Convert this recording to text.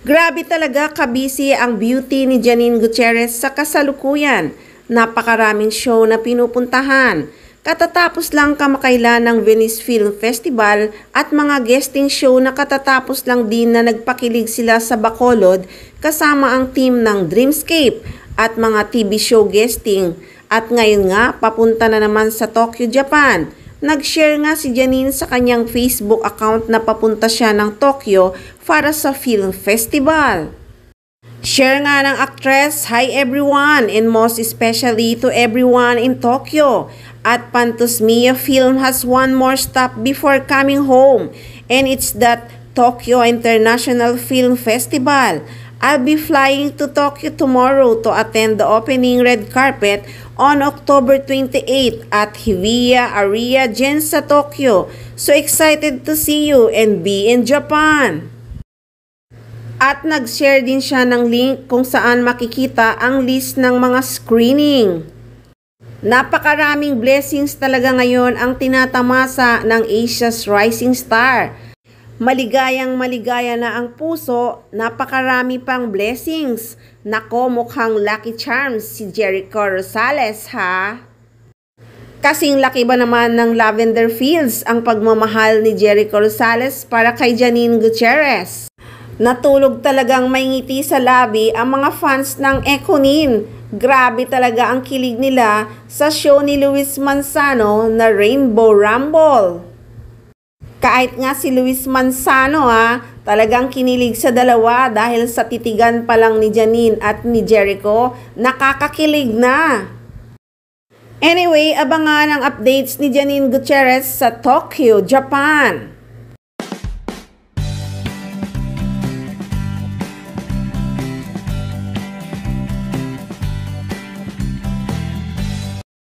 Grabe talaga kabisi ang beauty ni Janine Gutierrez sa kasalukuyan. Napakaraming show na pinupuntahan. Katatapos lang kamakailan ng Venice Film Festival at mga guesting show na katatapos lang din na nagpakilig sila sa Bacolod kasama ang team ng Dreamscape at mga TV show guesting. At ngayon nga, papunta na naman sa Tokyo, Japan. Nag-share nga si Janine sa kanyang Facebook account na papunta siya ng Tokyo para sa film festival. Share nga ng actress, "Hi everyone and most especially to everyone in Tokyo. At Pantusmia Film has one more stop before coming home and it's that Tokyo International Film Festival. I'll be flying to Tokyo tomorrow to attend the opening red carpet on October 28 at Hibiya Area Ginza, Tokyo. So excited to see you and be in Japan." At nag-share din siya ng link kung saan makikita ang list ng mga screening. Napakaraming blessings talaga ngayon ang tinatamasa ng Asia's rising star. Maligayang maligaya na ang puso, napakarami pang blessings. Nako, mukhang lucky charms si Jericho Rosales ha. Kasing laki ba naman ng Lavender Fields ang pagmamahal ni Jericho Rosales para kay Janine Gutierrez. Natulog talagang may ngiti sa labi ang mga fans ng Econin. Grabe talaga ang kilig nila sa show ni Luis Manzano na Rainbow Rumble. Kahit nga si Luis Manzano talagang kinilig sa dalawa dahil sa titigan pa lang ni Janine at ni Jericho, nakakakilig na. Anyway, abangan ang updates ni Janine Gutierrez sa Tokyo, Japan.